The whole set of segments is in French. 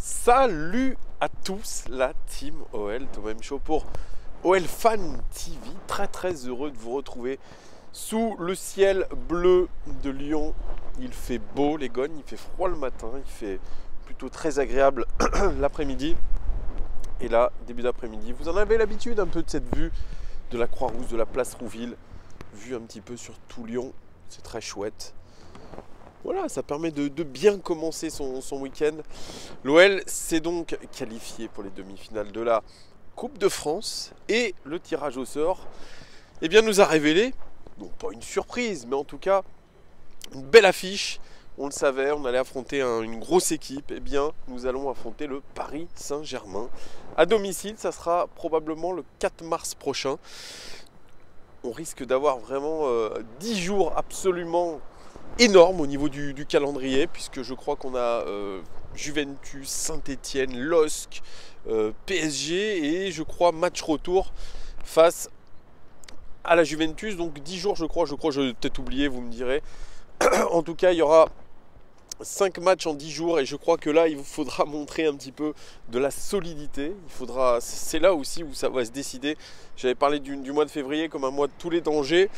Salut à tous la team OL, Thomas Michaud pour OL Fan TV. Très heureux de vous retrouver sous le ciel bleu de Lyon. Il fait beau les gognes, il fait froid le matin, il fait plutôt très agréable l'après-midi. Et là, début d'après-midi, vous en avez l'habitude un peu de cette vue de la Croix-Rousse, de la place Rouville, vue un petit peu sur tout Lyon, c'est très chouette. Voilà, ça permet de bien commencer son week-end. L'OL s'est donc qualifié pour les demi-finales de la Coupe de France et le tirage au sort nous a révélé, non pas une surprise, mais en tout cas une belle affiche. On le savait, on allait affronter une grosse équipe. Nous allons affronter le Paris Saint-Germain à domicile. Ça sera probablement le 4 mars prochain. On risque d'avoir vraiment 10 jours absolument énorme au niveau du calendrier, puisque je crois qu'on a Juventus, Saint-Etienne, LOSC, PSG et je crois match retour face à la Juventus. Donc 10 jours je crois, je vais peut-être oublié, vous me direz. En tout cas il y aura 5 matchs en 10 jours et je crois que là il faudra montrer un petit peu de la solidité. C'est là aussi où ça va se décider. J'avais parlé du mois de février comme un mois de tous les dangers.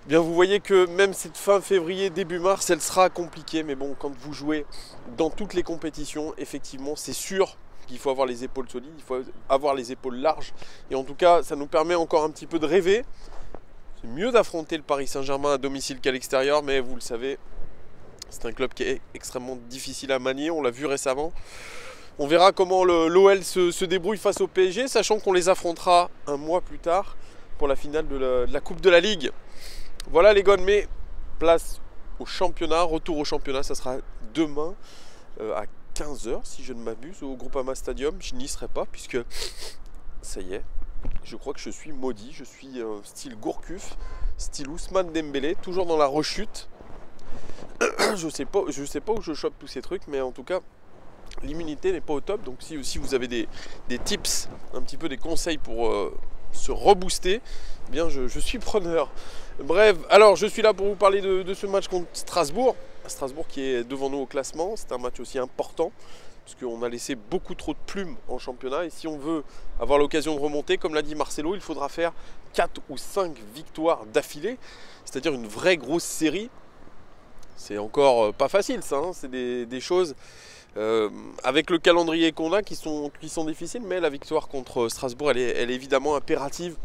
Bien, vous voyez que même cette fin février, début mars, elle sera compliquée. Mais bon, quand vous jouez dans toutes les compétitions, effectivement, c'est sûr qu'il faut avoir les épaules solides, il faut avoir les épaules larges. Et en tout cas, ça nous permet encore un petit peu de rêver. C'est mieux d'affronter le Paris Saint-Germain à domicile qu'à l'extérieur, mais vous le savez, c'est un club qui est extrêmement difficile à manier. On l'a vu récemment. On verra comment l'OL se débrouille face au PSG, sachant qu'on les affrontera un mois plus tard pour la finale de la Coupe de la Ligue. Voilà les gars, mais place au championnat, retour au championnat, ça sera demain à 15 h si je ne m'abuse au Groupama Stadium. Je n'y serai pas puisque ça y est, je crois que je suis maudit, je suis style Gourcuff, style Ousmane Dembélé, toujours dans la rechute. Je sais pas où je chope tous ces trucs, mais en tout cas l'immunité n'est pas au top. Donc si aussi vous avez des tips, un petit peu des conseils pour se rebooster, eh bien je suis preneur. Bref, alors je suis là pour vous parler de ce match contre Strasbourg. Strasbourg qui est devant nous au classement. C'est un match aussi important parce qu'on a laissé beaucoup trop de plumes en championnat. Et si on veut avoir l'occasion de remonter, comme l'a dit Marcelo, il faudra faire 4 ou 5 victoires d'affilée. C'est-à-dire une vraie grosse série. C'est encore pas facile ça, hein. C'est des choses avec le calendrier qu'on a qui sont difficiles. Mais la victoire contre Strasbourg, elle est évidemment impérative.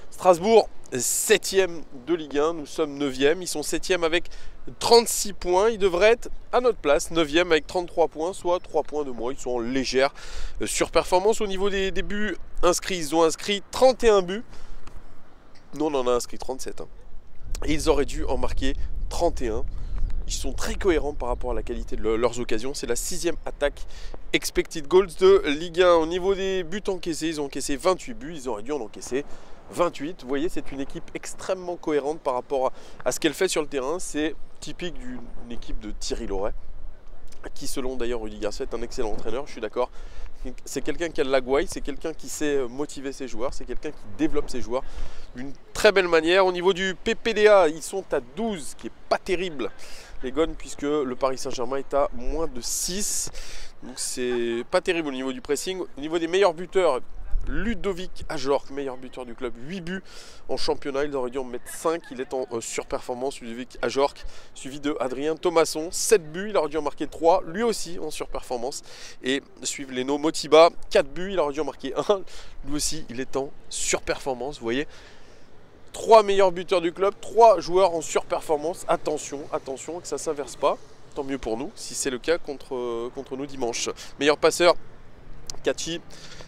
Strasbourg, 7e de Ligue 1, nous sommes 9e, ils sont 7e avec 36 points, ils devraient être à notre place, 9e avec 33 points, soit 3 points de moins, ils sont en légère surperformance. Au niveau des buts inscrits, ils ont inscrit 31 buts, nous on en a inscrit 37, hein. Et ils auraient dû en marquer 31. Ils sont très cohérents par rapport à la qualité de leurs occasions. C'est la 6e attaque expected goals de Ligue 1. Au niveau des buts encaissés, ils ont encaissé 28 buts. Ils auraient dû en encaisser 28. Vous voyez, c'est une équipe extrêmement cohérente par rapport à ce qu'elle fait sur le terrain. C'est typique d'une équipe de Thierry Loret, qui selon d'ailleurs Rudy Garcia est un excellent entraîneur, je suis d'accord. C'est quelqu'un qui a de la gouaille, c'est quelqu'un qui sait motiver ses joueurs, c'est quelqu'un qui développe ses joueurs d'une très belle manière. Au niveau du PPDA, ils sont à 12, ce qui n'est pas terrible, les Gones, puisque le Paris Saint-Germain est à moins de 6. Donc c'est pas terrible au niveau du pressing. Au niveau des meilleurs buteurs, Ludovic Ajorc, meilleur buteur du club, 8 buts en championnat, il aurait dû en mettre 5, il est en surperformance, Ludovic Ajorc, suivi de Adrien Thomasson, 7 buts, il aurait dû en marquer 3, lui aussi en surperformance, et suivent Leno Motiba, 4 buts, il aurait dû en marquer 1, lui aussi il est en surperformance, vous voyez, 3 meilleurs buteurs du club, 3 joueurs en surperformance, attention que ça ne s'inverse pas, tant mieux pour nous, si c'est le cas contre nous dimanche. Meilleur passeur, Kachi,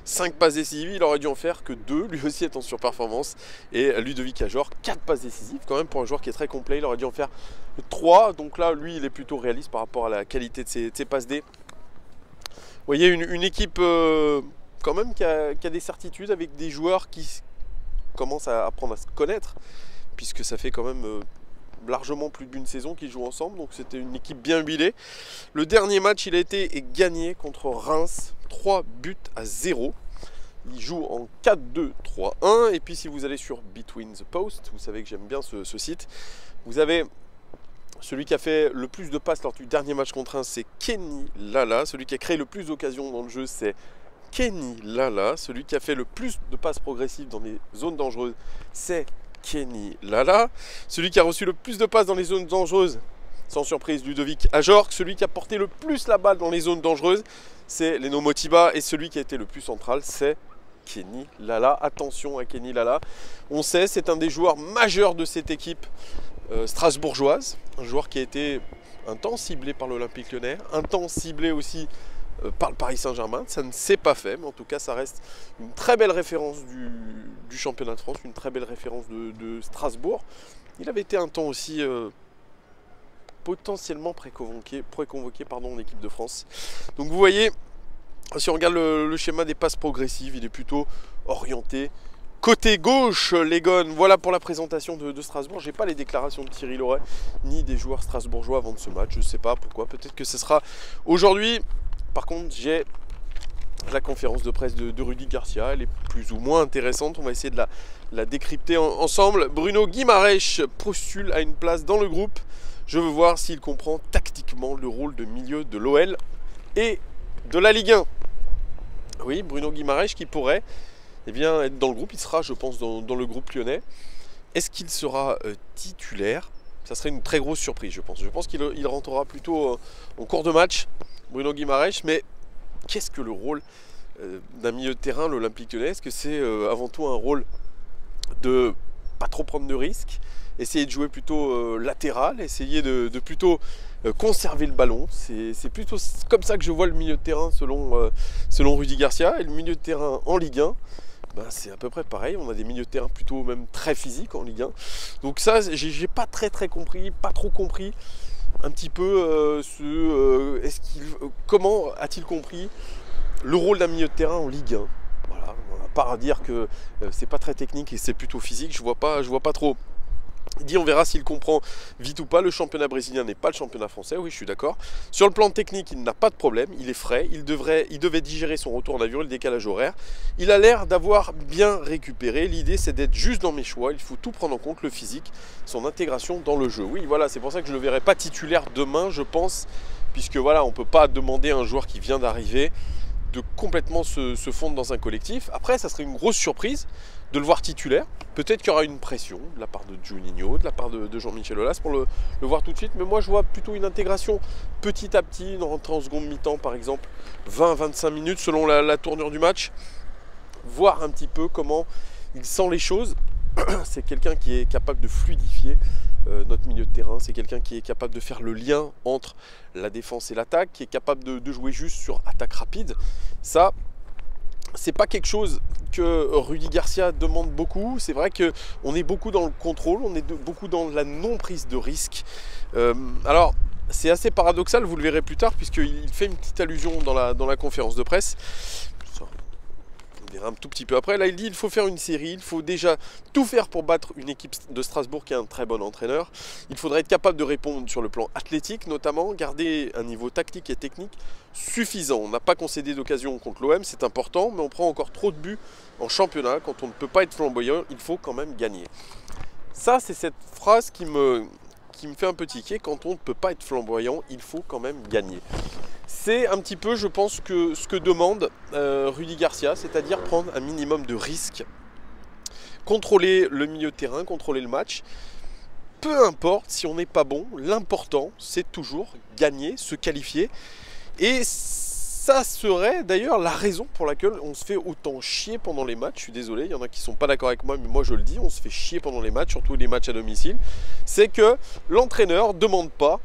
5 passes décisives, il aurait dû en faire que 2, lui aussi est en surperformance. Et Ludovic Ajorc, 4 passes décisives quand même pour un joueur qui est très complet, il aurait dû en faire 3. Donc là, lui, il est plutôt réaliste par rapport à la qualité de ses passes D. Vous voyez, une équipe quand même qui a des certitudes avec des joueurs qui commencent à apprendre à se connaître, puisque ça fait quand même largement plus d'une saison qu'ils jouent ensemble, donc c'était une équipe bien huilée. Le dernier match, il a été gagné contre Reims, 3 buts à 0. Il joue en 4-2-3-1. Et puis si vous allez sur Between the Post, vous savez que j'aime bien ce site, vous avez Celui qui a fait le plus de passes lors du dernier match contre 1, c'est Kenny Lala. Celui qui a créé le plus d'occasions dans le jeu, c'est Kenny Lala. Celui qui a fait le plus de passes progressives dans les zones dangereuses, c'est Kenny Lala. Celui qui a reçu le plus de passes dans les zones dangereuses, sans surprise, Ludovic Ajorc. Celui qui a porté le plus la balle dans les zones dangereuses, c'est Leno Motiba. Et celui qui a été le plus central, c'est Kenny Lala. Attention à Kenny Lala. On sait, c'est un des joueurs majeurs de cette équipe strasbourgeoise. Un joueur qui a été un temps ciblé par l'Olympique Lyonnais, un temps ciblé aussi par le Paris Saint-Germain. Ça ne s'est pas fait, mais en tout cas, ça reste une très belle référence du championnat de France, une très belle référence de Strasbourg. Il avait été un temps aussi potentiellement préconvoqué en équipe de France. Donc vous voyez, si on regarde le schéma des passes progressives, il est plutôt orienté côté gauche, les Gones. Voilà pour la présentation de Strasbourg. J'ai pas les déclarations de Thierry Loret ni des joueurs strasbourgeois avant de ce match. Je sais pas pourquoi. Peut-être que ce sera aujourd'hui. Par contre, j'ai la conférence de presse de Rudy Garcia. Elle est plus ou moins intéressante. On va essayer de la décrypter ensemble. Bruno Guimaraes postule à une place dans le groupe. Je veux voir s'il comprend tactiquement le rôle de milieu de l'OL et de la Ligue 1. Oui, Bruno Guimaraes qui pourrait être dans le groupe. Il sera, je pense, dans le groupe lyonnais. Est-ce qu'il sera titulaire? Ça serait une très grosse surprise, je pense. Je pense qu'il rentrera plutôt en cours de match, Bruno Guimaraes. Mais qu'est-ce que le rôle d'un milieu de terrain, l'Olympique Lyonnais? Est-ce que c'est avant tout un rôle de pas trop prendre de risques, essayer de jouer plutôt latéral, essayer de plutôt conserver le ballon? C'est plutôt comme ça que je vois le milieu de terrain selon Rudy Garcia. Et le milieu de terrain en Ligue 1, c'est à peu près pareil. On a des milieux de terrain plutôt même très physiques en Ligue 1. Donc ça, j'ai pas trop compris un petit peu comment a-t-il compris le rôle d'un milieu de terrain en Ligue 1. Voilà, à part dire que c'est pas très technique et c'est plutôt physique, je vois pas trop. Il dit on verra s'il comprend vite ou pas. Le championnat brésilien n'est pas le championnat français. Oui, je suis d'accord. Sur le plan technique, il n'a pas de problème. Il est frais. Il devait digérer son retour en avion et le décalage horaire. Il a l'air d'avoir bien récupéré. L'idée, c'est d'être juste dans mes choix. Il faut tout prendre en compte, le physique, son intégration dans le jeu. Oui, voilà, c'est pour ça que je ne le verrai pas titulaire demain, je pense. Puisque voilà, on ne peut pas demander à un joueur qui vient d'arriver de complètement se fondre dans un collectif. Après, ça serait une grosse surprise de le voir titulaire. Peut-être qu'il y aura une pression de la part de Juninho, de la part de Jean-Michel Aulas pour le voir tout de suite. Mais moi, je vois plutôt une intégration petit à petit, une rentrée en seconde mi-temps, par exemple, 20-25 minutes selon la tournure du match. Voir un petit peu comment il sent les choses. C'est quelqu'un qui est capable de fluidifier notre milieu de terrain. C'est quelqu'un qui est capable de faire le lien entre la défense et l'attaque, qui est capable de jouer juste sur attaque rapide. Ça, c'est pas quelque chose que Rudy Garcia demande beaucoup. C'est vrai qu'on est beaucoup dans le contrôle, on est beaucoup dans la non-prise de risque. Alors, c'est assez paradoxal, vous le verrez plus tard, puisqu'il fait une petite allusion dans la conférence de presse. On verra un tout petit peu après. Là, il dit qu'il faut faire une série, il faut déjà tout faire pour battre une équipe de Strasbourg qui est un très bon entraîneur. Il faudrait être capable de répondre sur le plan athlétique, notamment garder un niveau tactique et technique suffisant. On n'a pas concédé d'occasion contre l'OM, c'est important, mais on prend encore trop de buts en championnat. Quand on ne peut pas être flamboyant, il faut quand même gagner. Ça, c'est cette phrase qui me fait un peu tiquer. Quand on ne peut pas être flamboyant, il faut quand même gagner. C'est un petit peu, je pense, que ce que demande Rudy Garcia, c'est-à-dire prendre un minimum de risques, contrôler le milieu de terrain, contrôler le match. Peu importe si on n'est pas bon, l'important, c'est toujours gagner, se qualifier. Et ça serait d'ailleurs la raison pour laquelle on se fait autant chier pendant les matchs. Je suis désolé, il y en a qui ne sont pas d'accord avec moi, mais moi je le dis, on se fait chier pendant les matchs, surtout les matchs à domicile. C'est que l'entraîneur ne demande pas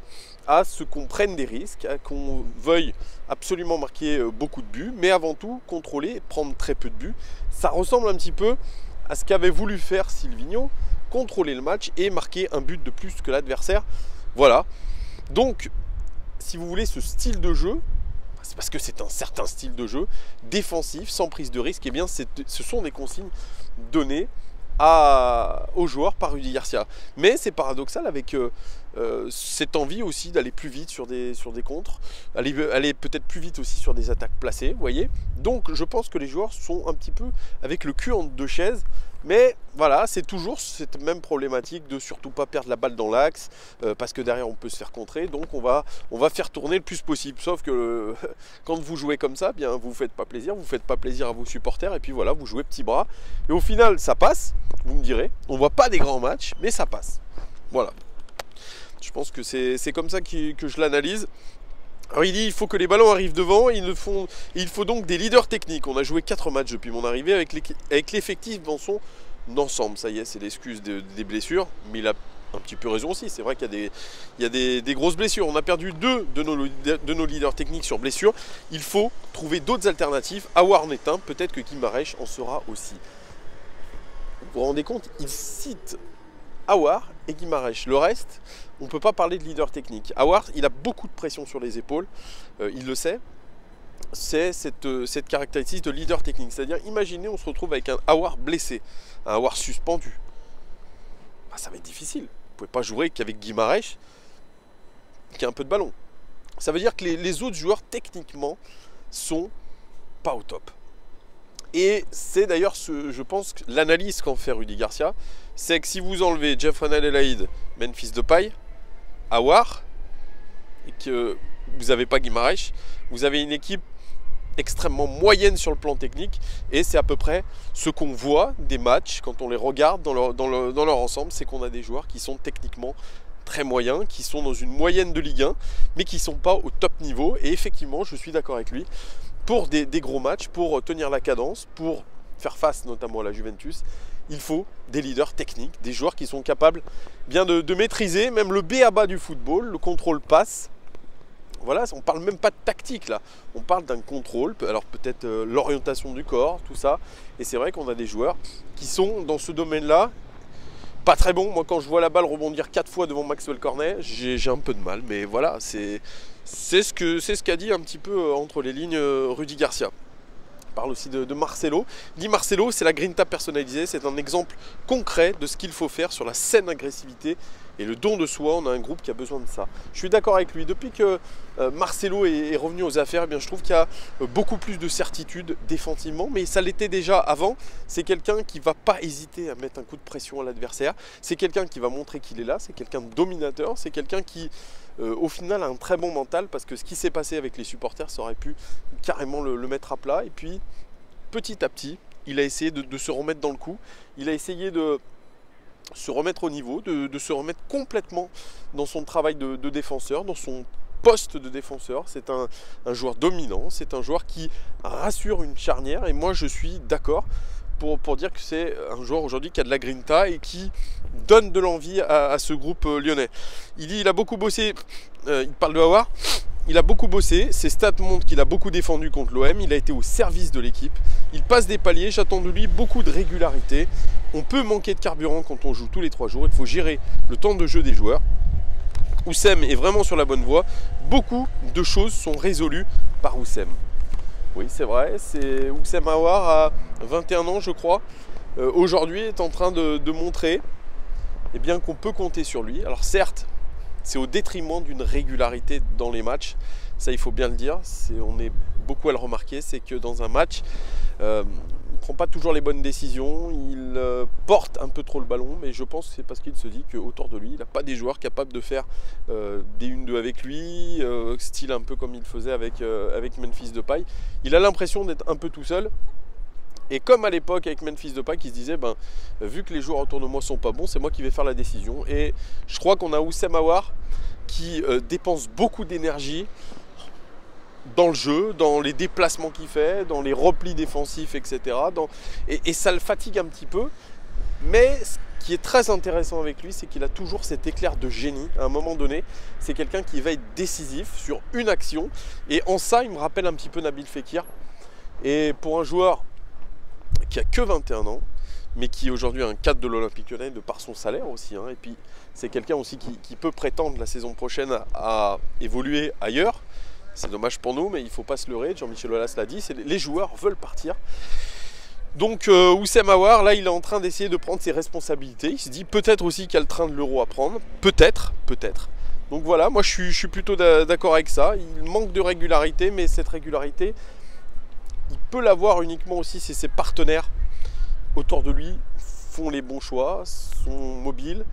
à ce qu'on prenne des risques, à qu'on veuille absolument marquer beaucoup de buts, mais avant tout contrôler et prendre très peu de buts. Ça ressemble un petit peu à ce qu'avait voulu faire Silvinho, contrôler le match et marquer un but de plus que l'adversaire. Voilà. Donc, si vous voulez ce style de jeu, c'est parce que c'est un certain style de jeu, défensif, sans prise de risque, et bien ce sont des consignes données aux joueurs par Rudy Garcia. Mais c'est paradoxal avec cette envie aussi d'aller plus vite sur des contres, aller peut-être plus vite aussi sur des attaques placées, vous voyez. Donc je pense que les joueurs sont un petit peu avec le cul entre deux chaises, mais voilà, c'est toujours cette même problématique de surtout pas perdre la balle dans l'axe, parce que derrière on peut se faire contrer, donc on va faire tourner le plus possible, sauf que quand vous jouez comme ça, bien vous faites pas plaisir à vos supporters, et puis voilà, vous jouez petit bras, et au final ça passe, vous me direz, on voit pas des grands matchs, mais ça passe, voilà. Je pense que c'est comme ça que je l'analyse. Alors il dit il faut que les ballons arrivent devant, il faut donc des leaders techniques. On a joué 4 matchs depuis mon arrivée avec l'effectif dans son ensemble. Ça y est, c'est l'excuse des blessures, mais il a un petit peu raison aussi. C'est vrai qu'il y a des grosses blessures. On a perdu 2 de nos leaders techniques sur blessure. Il faut trouver d'autres alternatives. Aouar en est un, peut-être que Guimarães en sera aussi. Vous vous rendez compte, il cite Aouar et Guimarães. Le reste, on ne peut pas parler de leader technique. Aouar, il a beaucoup de pression sur les épaules, il le sait. C'est cette caractéristique de leader technique. C'est-à-dire, imaginez, on se retrouve avec un Aouar blessé, un Aouar suspendu. Bah, ça va être difficile. Vous ne pouvez pas jouer qu'avec Guimarães, qui a un peu de ballon. Ça veut dire que les autres joueurs, techniquement, sont pas au top. Et c'est d'ailleurs, je pense, l'analyse qu'en fait Rudy Garcia, c'est que si vous enlevez Jefferson Adelaide, Memphis Depay, Aouar, et que vous n'avez pas Guimarães, vous avez une équipe extrêmement moyenne sur le plan technique, et c'est à peu près ce qu'on voit des matchs quand on les regarde dans leur ensemble, c'est qu'on a des joueurs qui sont techniquement très moyens, qui sont dans une moyenne de Ligue 1, mais qui ne sont pas au top niveau, et effectivement, je suis d'accord avec lui, pour des gros matchs, pour tenir la cadence, pour faire face notamment à la Juventus, il faut des leaders techniques, des joueurs qui sont capables bien de maîtriser même le b.a.-ba du football, le contrôle passe. Voilà, on ne parle même pas de tactique là, on parle d'un contrôle, alors peut-être l'orientation du corps, tout ça. Et c'est vrai qu'on a des joueurs qui sont dans ce domaine-là pas très bons. Moi quand je vois la balle rebondir 4 fois devant Maxwell Cornet, j'ai un peu de mal, mais voilà, c'est ce qu'a dit un petit peu entre les lignes Rudy Garcia. Il parle aussi de Marcelo. Il dit Marcelo, c'est la grinta personnalisée, c'est un exemple concret de ce qu'il faut faire sur la saine agressivité et le don de soi. On a un groupe qui a besoin de ça. Je suis d'accord avec lui. Depuis que Marcelo est revenu aux affaires, eh bien, je trouve qu'il y a beaucoup plus de certitude défensivement, mais ça l'était déjà avant. C'est quelqu'un qui ne va pas hésiter à mettre un coup de pression à l'adversaire. C'est quelqu'un qui va montrer qu'il est là. C'est quelqu'un de dominateur. C'est quelqu'un qui, au final, a un très bon mental, parce que ce qui s'est passé avec les supporters, ça aurait pu carrément le mettre à plat. Et puis, petit à petit, il a essayé de se remettre dans le coup. Il a essayé de se remettre au niveau, de se remettre complètement dans son travail de défenseur, dans son poste de défenseur. C'est un joueur dominant, c'est un joueur qui rassure une charnière, et moi je suis d'accord pour dire que c'est un joueur aujourd'hui qui a de la grinta et qui donne de l'envie à ce groupe lyonnais. Il dit il a beaucoup bossé, il parle de Aouar. Il a beaucoup bossé, ses stats montrent qu'il a beaucoup défendu contre l'OM, il a été au service de l'équipe, il passe des paliers, j'attends de lui beaucoup de régularité. On peut manquer de carburant quand on joue tous les 3 jours, il faut gérer le temps de jeu des joueurs. Oussem est vraiment sur la bonne voie, beaucoup de choses sont résolues par Oussem. Oui, c'est vrai, c'est Oussem Aouar à 21 ans je crois, aujourd'hui est en train de montrer eh bien, qu'on peut compter sur lui. Alors certes, c'est au détriment d'une régularité dans les matchs, ça il faut bien le dire, on est beaucoup à le remarquer, c'est que dans un match, il ne prend pas toujours les bonnes décisions, il porte un peu trop le ballon, mais je pense que c'est parce qu'il se dit qu'autour de lui, il n'a pas des joueurs capables de faire des 1-2 avec lui, style un peu comme il faisait avec Memphis Depay. Il a l'impression d'être un peu tout seul. Et comme à l'époque avec Memphis Depay qui se disait vu que les joueurs autour de moi sont pas bons, c'est moi qui vais faire la décision. Et je crois qu'on a Oussem Aouar qui dépense beaucoup d'énergie dans le jeu, dans les déplacements qu'il fait, dans les replis défensifs, etc. Et ça le fatigue un petit peu. Mais ce qui est très intéressant avec lui, c'est qu'il a toujours cet éclair de génie. À un moment donné, c'est quelqu'un qui va être décisif sur une action. Et en ça, il me rappelle un petit peu Nabil Fekir. Et pour un joueur qui a que 21 ans, mais qui aujourd'hui est un cadre de l'Olympique Lyonnais de par son salaire aussi. Et puis c'est quelqu'un aussi qui peut prétendre la saison prochaine à évoluer ailleurs. C'est dommage pour nous, mais il ne faut pas se leurrer. Jean-Michel Aulas l'a dit, les joueurs veulent partir. Donc Oussem Aouar, là, il est en train d'essayer de prendre ses responsabilités. Il se dit peut-être aussi qu'il y a le train de l'Euro à prendre. Peut-être. Donc voilà, moi je suis plutôt d'accord avec ça. Il manque de régularité, mais cette régularité, il peut l'avoir uniquement aussi si ses partenaires autour de lui font les bons choix, sont mobiles,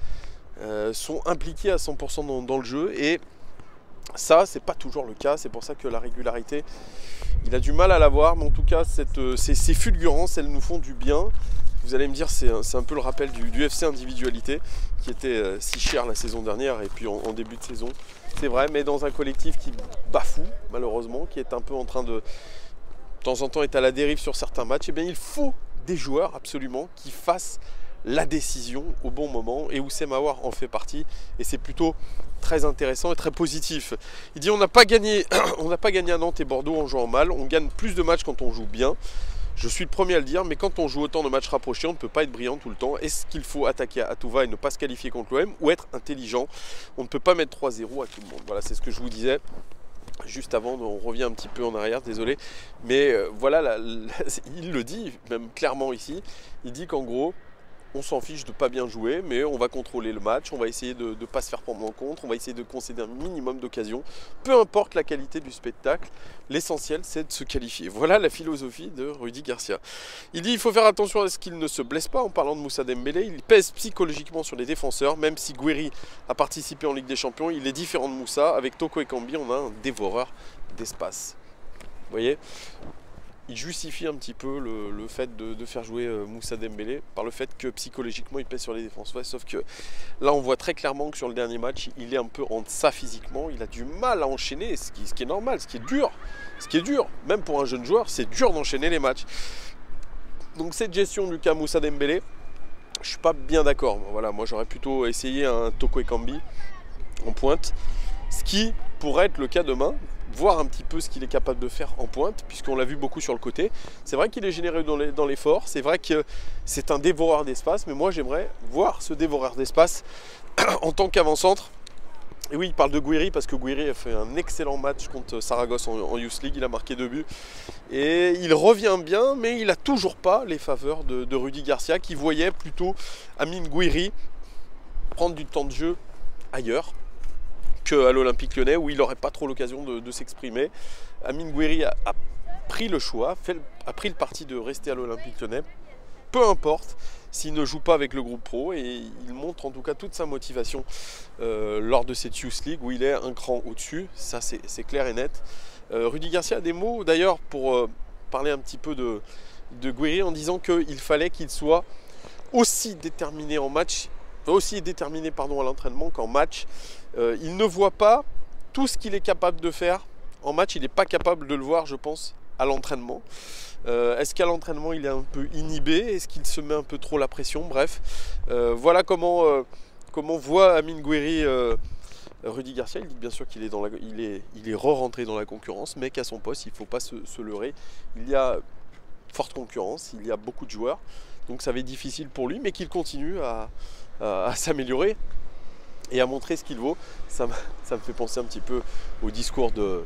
sont impliqués à 100% dans le jeu. Et ça, c'est pas toujours le cas. C'est pour ça que la régularité, il a du mal à l'avoir. Mais en tout cas, ces fulgurances, elles nous font du bien. Vous allez me dire, c'est un peu le rappel du FC Individualité qui était si cher la saison dernière et puis en début de saison. C'est vrai, mais dans un collectif qui bafoue, malheureusement, qui est un peu en train de temps en temps, est à la dérive sur certains matchs. Et bien, il faut des joueurs absolument qui fassent la décision au bon moment. Et Oussem Aouar en fait partie. Et c'est plutôt très intéressant et très positif. Il dit on n'a pas gagné à Nantes et Bordeaux en jouant mal. On gagne plus de matchs quand on joue bien. Je suis le premier à le dire, mais quand on joue autant de matchs rapprochés, on ne peut pas être brillant tout le temps. Est-ce qu'il faut attaquer à tout va et ne pas se qualifier contre l'OM ou être intelligent? On ne peut pas mettre 3-0 à tout le monde. Voilà, c'est ce que je vous disais juste avant. On revient un petit peu en arrière, désolé. Mais voilà, il le dit même clairement ici. Il dit qu'en gros, on s'en fiche de pas bien jouer, mais on va contrôler le match, on va essayer de ne pas se faire prendre en compte, on va essayer de concéder un minimum d'occasions. Peu importe la qualité du spectacle, l'essentiel c'est de se qualifier. Voilà la philosophie de Rudy Garcia. Il dit il faut faire attention à ce qu'il ne se blesse pas en parlant de Moussa Dembélé. Il pèse psychologiquement sur les défenseurs, même si Guéry a participé en Ligue des Champions, il est différent de Moussa. Avec Toko Ekambi, on a un dévoreur d'espace. Vous voyez ? Il justifie un petit peu le fait de faire jouer Moussa Dembélé par le fait que psychologiquement il pèse sur les défenses. Ouais, sauf que là on voit très clairement que sur le dernier match il est un peu en deçà physiquement, il a du mal à enchaîner, ce qui est normal, ce qui est dur, même pour un jeune joueur, c'est dur d'enchaîner les matchs. Donc cette gestion du cas Moussa Dembélé, je suis pas bien d'accord. Voilà, moi j'aurais plutôt essayé un Toko Ekambi en pointe, ce qui pourrait être le cas demain. Voir un petit peu ce qu'il est capable de faire en pointe, puisqu'on l'a vu beaucoup sur le côté. C'est vrai qu'il est généreux dans l'effort, c'est vrai que c'est un dévoreur d'espace, mais moi j'aimerais voir ce dévoreur d'espace en tant qu'avant-centre. Et oui, il parle de Guéry, parce que Guéry a fait un excellent match contre Saragosse en Youth League, il a marqué 2 buts. Et il revient bien, mais il n'a toujours pas les faveurs de Rudy Garcia, qui voyait plutôt Amine Guéry prendre du temps de jeu ailleurs qu'à l'Olympique Lyonnais, où il n'aurait pas trop l'occasion de s'exprimer. Amine Guéry a pris le choix, a pris le parti de rester à l'Olympique Lyonnais, peu importe s'il ne joue pas avec le groupe pro, et il montre en tout cas toute sa motivation lors de cette Youth League, où il est un cran au-dessus, ça c'est clair et net. Rudy Garcia a des mots d'ailleurs pour parler un petit peu de Guéry, en disant qu'il fallait qu'il soit aussi déterminé en match, à l'entraînement qu'en match. Il ne voit pas tout ce qu'il est capable de faire en match, il n'est pas capable de le voir, je pense, à l'entraînement. Est-ce qu'à l'entraînement il est un peu inhibé? Est-ce qu'il se met un peu trop la pression? Bref, voilà comment voit Amine Guéry Rudy Garcia. Il dit bien sûr qu'il est re-rentré dans la concurrence, mais qu'à son poste, il ne faut pas se leurrer. Il y a forte concurrence, il y a beaucoup de joueurs, donc ça va être difficile pour lui, mais qu'il continue à s'améliorer et à montrer ce qu'il vaut. Ça me fait penser un petit peu au discours de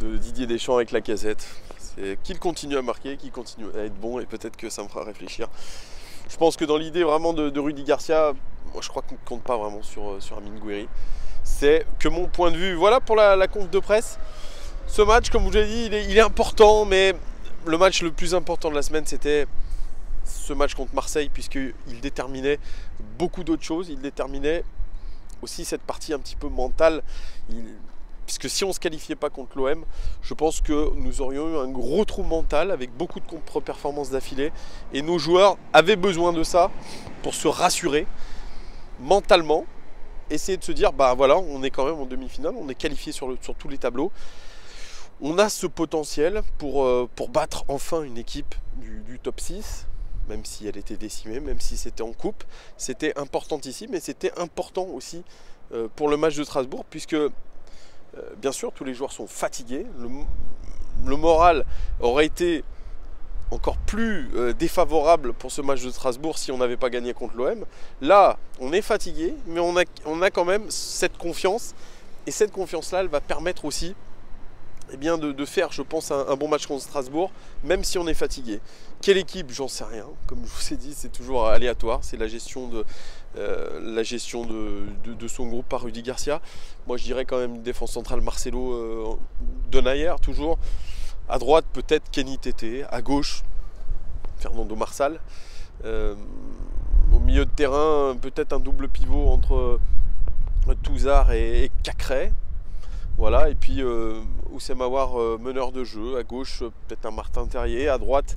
Didier Deschamps avec Lacazette. C'est qu'il continue à marquer, qu'il continue à être bon, et peut-être que ça me fera réfléchir. Je pense que dans l'idée vraiment de Rudy Garcia, moi je crois qu'on ne compte pas vraiment sur Amine Guéry. C'est que mon point de vue. Voilà pour la conf de presse. Ce match, comme je vous l'ai dit, il est important, mais le match le plus important de la semaine, c'était ce match contre Marseille, puisqu'il déterminait beaucoup d'autres choses. Il déterminait aussi cette partie un petit peu mentale, puisque si on ne se qualifiait pas contre l'OM, je pense que nous aurions eu un gros trou mental avec beaucoup de contre-performances d'affilée, et nos joueurs avaient besoin de ça pour se rassurer mentalement, essayer de se dire bah voilà, on est quand même en demi-finale, on est qualifié sur tous les tableaux, on a ce potentiel pour battre enfin une équipe du top 6, même si elle était décimée, même si c'était en coupe. C'était important ici, mais c'était important aussi pour le match de Strasbourg, puisque bien sûr tous les joueurs sont fatigués, le moral aurait été encore plus défavorable pour ce match de Strasbourg si on n'avait pas gagné contre l'OM. Là on est fatigué, mais on a quand même cette confiance, et cette confiance là elle va permettre aussi eh bien de faire, je pense, un bon match contre Strasbourg, même si on est fatigué. Quelle équipe? J'en sais rien. Comme je vous ai dit, c'est toujours aléatoire. C'est la gestion de son groupe par Rudy Garcia. Moi, je dirais quand même une défense centrale Marcelo Denayer, toujours. À droite, peut-être Kenny Tété. À gauche, Fernando Marsal. Au milieu de terrain, peut-être un double pivot entre Touzard et Cacré. Voilà, et puis Oussem Aouar, meneur de jeu. À gauche, peut-être un Martin Terrier. À droite,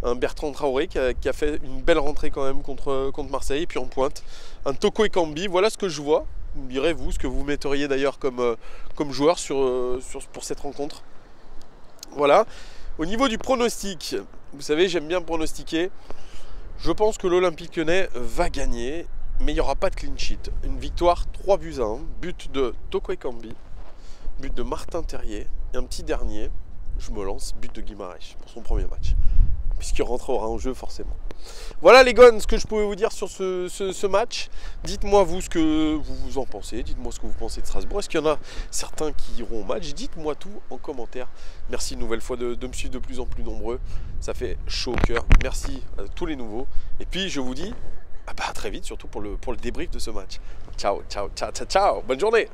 un Bertrand Traoré qui a fait une belle rentrée quand même contre Marseille. Et puis en pointe, un Toko Ekambi. Voilà ce que je vois. Vous me direz, vous, ce que vous metteriez d'ailleurs comme joueur pour cette rencontre. Voilà. Au niveau du pronostic, vous savez, j'aime bien pronostiquer. Je pense que l'Olympique Lyonnais va gagner, mais il n'y aura pas de clean sheet. Une victoire 3-1, but de Toko Ekambi, but de Martin Terrier, et un petit dernier, je me lance, but de Guimarães pour son premier match, puisqu'il rentrera en jeu forcément. Voilà les gars, ce que je pouvais vous dire sur ce match. Dites-moi vous ce que vous en pensez, dites-moi ce que vous pensez de Strasbourg. Est-ce qu'il y en a certains qui iront au match? Dites-moi tout en commentaire. Merci une nouvelle fois de me suivre de plus en plus nombreux. Ça fait chaud au cœur. Merci à tous les nouveaux. Et puis je vous dis à très vite, surtout pour le débrief de ce match. Ciao, ciao, ciao, ciao, ciao. Bonne journée.